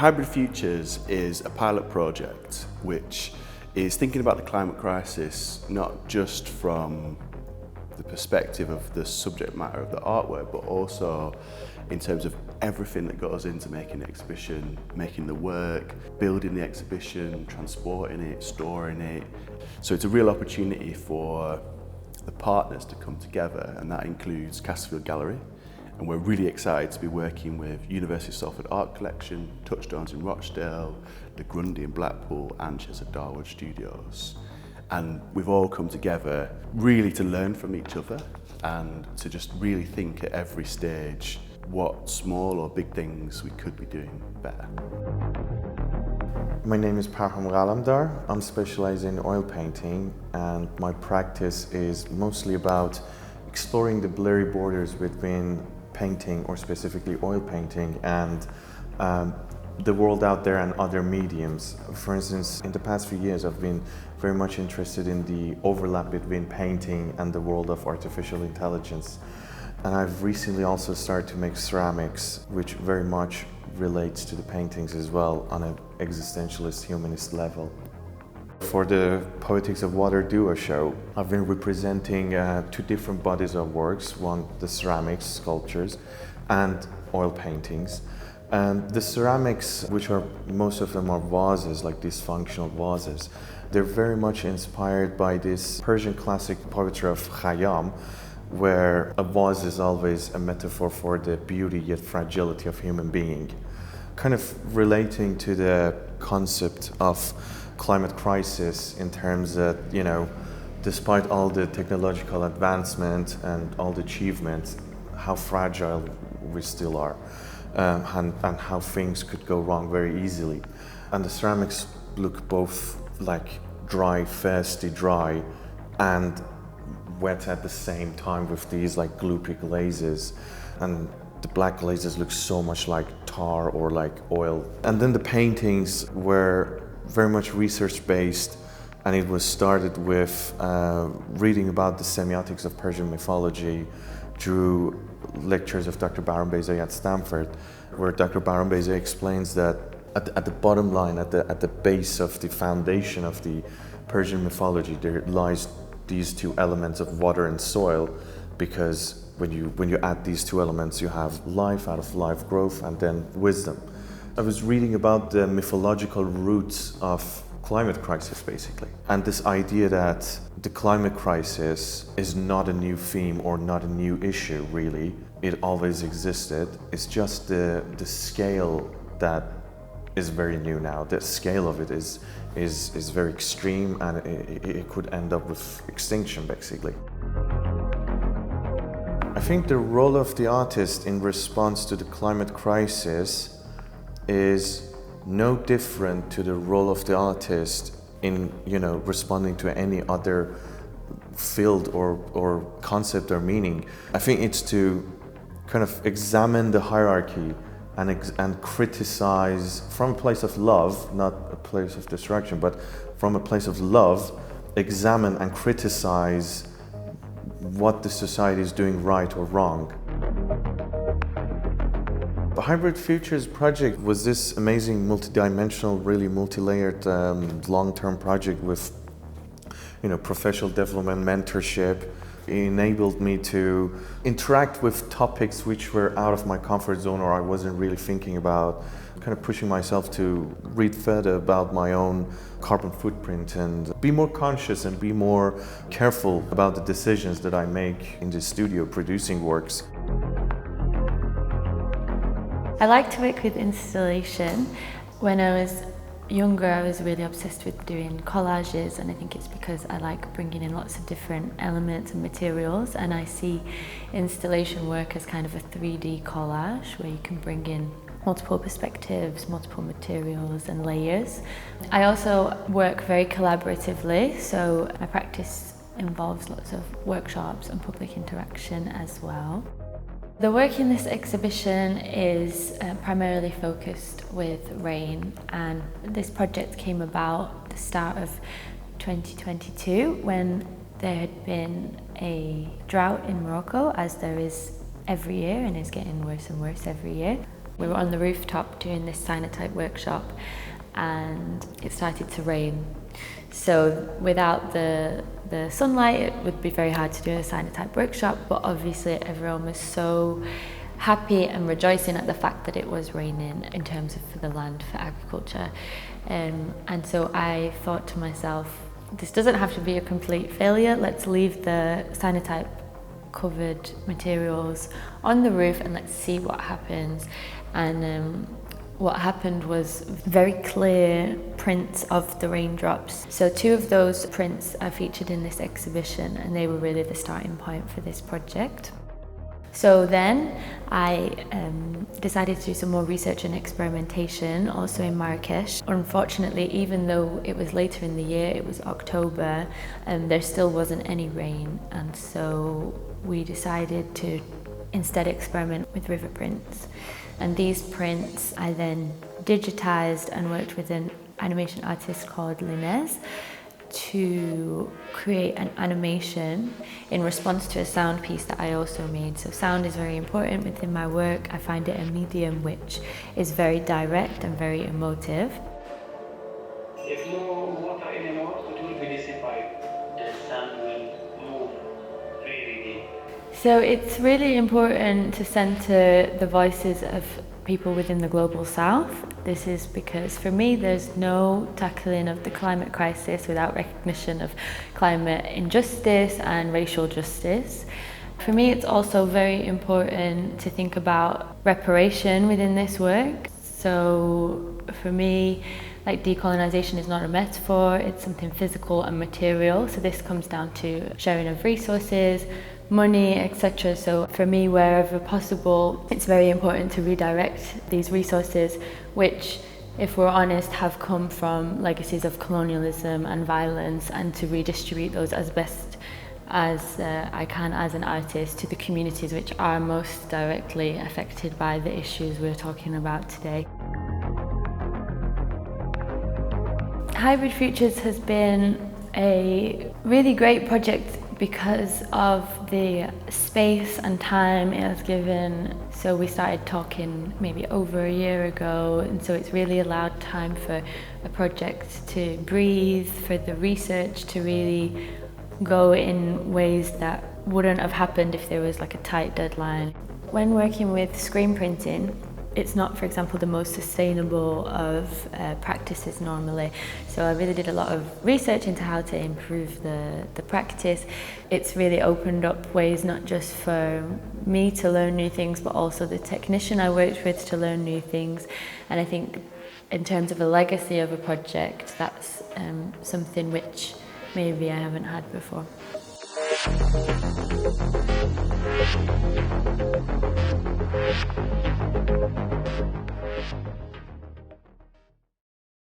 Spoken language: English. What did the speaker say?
Hybrid Futures is a pilot project which is thinking about the climate crisis not just from the perspective of the subject matter of the artwork, but also in terms of everything that goes into making the exhibition, making the work, building the exhibition, transporting it, storing it. So it's a real opportunity for the partners to come together, and that includes Castlefield Gallery. And we're really excited to be working with University of Salford Art Collection, Touchstones in Rochdale, the Grundy in Blackpool, and Shezad Dawood studios. And we've all come together really to learn from each other and to just really think at every stage what small or big things we could be doing better. My name is Parham Ghalamdar. I'm specializing in oil painting, and my practice is mostly about exploring the blurry borders between painting, or specifically oil painting, and the world out there and other mediums. For instance, in the past few years I've been very much interested in the overlap between painting and the world of artificial intelligence. And I've recently also started to make ceramics, which very much relates to the paintings as well on an existentialist, humanist level. For the Poetics of Water duo show, I've been representing two different bodies of works, one the ceramics, sculptures, and oil paintings. And the ceramics, which are, most of them are vases, like these functional vases, they're very much inspired by this Persian classic poetry of Khayyam, where a vase is always a metaphor for the beauty yet fragility of human being. Kind of relating to the concept of climate crisis in terms that, despite all the technological advancement and all the achievements, how fragile we still are, and how things could go wrong very easily. And the ceramics look both like dry, thirsty dry, and wet at the same time with these like gloopy glazes. And the black glazes look so much like tar or like oil. And then the paintings were very much research-based, and it was started with reading about the semiotics of Persian mythology through lectures of Dr. Parham at Stanford, where Dr. Parham explains that at the bottom line, at the base of the foundation of the Persian mythology, there lies these two elements of water and soil, because when you add these two elements, you have life, out of life growth, and then wisdom. I was reading about the mythological roots of climate crisis, basically. And this idea that the climate crisis is not a new theme or not a new issue, really. It always existed. It's just the scale that is very new now. The scale of it is very extreme, and it could end up with extinction, basically. I think the role of the artist in response to the climate crisis is no different to the role of the artist in responding to any other field or concept or meaning. I think it's to kind of examine the hierarchy and criticize from a place of love, not a place of destruction, but from a place of love, examine and criticize what the society is doing right or wrong. The Hybrid Futures project was this amazing multi-dimensional, really multi-layered long-term project with professional development, mentorship. It enabled me to interact with topics which were out of my comfort zone, or I wasn't really thinking about, kind of pushing myself to read further about my own carbon footprint and be more conscious and be more careful about the decisions that I make in the studio producing works. I like to work with installation. When I was younger, I was really obsessed with doing collages, and I think it's because I like bringing in lots of different elements and materials, and I see installation work as kind of a 3D collage where you can bring in multiple perspectives, multiple materials and layers. I also work very collaboratively, so my practice involves lots of workshops and public interaction as well. The work in this exhibition is primarily focused with rain, and this project came about at the start of 2022 when there had been a drought in Morocco, as there is every year and is getting worse and worse every year. We were on the rooftop doing this cyanotype workshop and it started to rain. So without the sunlight, it would be very hard to do a cyanotype workshop, but obviously everyone was so happy and rejoicing at the fact that it was raining in terms of for the land, for agriculture. And so I thought to myself, this doesn't have to be a complete failure. Let's leave the cyanotype covered materials on the roof and let's see what happens. And what happened was very clear prints of the raindrops. So 2 of those prints are featured in this exhibition, and they were really the starting point for this project. So then I decided to do some more research and experimentation, also in Marrakesh. Unfortunately, even though it was later in the year, it was October, there still wasn't any rain, and so we decided to instead experiment with river prints. And these prints I then digitized and worked with an animation artist called Linez to create an animation in response to a sound piece that I also made. So sound is very important within my work. I find it a medium which is very direct and very emotive. If no water anymore, it will be dissipated. The sound will move freely. So it's really important to centre the voices of people within the global south. This is because for me there's no tackling of the climate crisis without recognition of climate injustice and racial justice. For me it's also very important to think about reparation within this work. So for me, like, decolonisation is not a metaphor, it's something physical and material. So this comes down to sharing of resources, money, etc. So for me, wherever possible, it's very important to redirect these resources, which, if we're honest, have come from legacies of colonialism and violence, and to redistribute those as best as I can as an artist to the communities which are most directly affected by the issues we're talking about today. Hybrid Futures has been a really great project because of the space and time it has given. So we started talking maybe over a year ago, and so it's really allowed time for a project to breathe, for the research to really go in ways that wouldn't have happened if there was like a tight deadline. When working with screen printing, it's not, for example, the most sustainable of practices normally. So I really did a lot of research into how to improve the practice. It's really opened up ways not just for me to learn new things, but also the technician I worked with to learn new things. And I think in terms of a legacy of a project, that's something which maybe I haven't had before.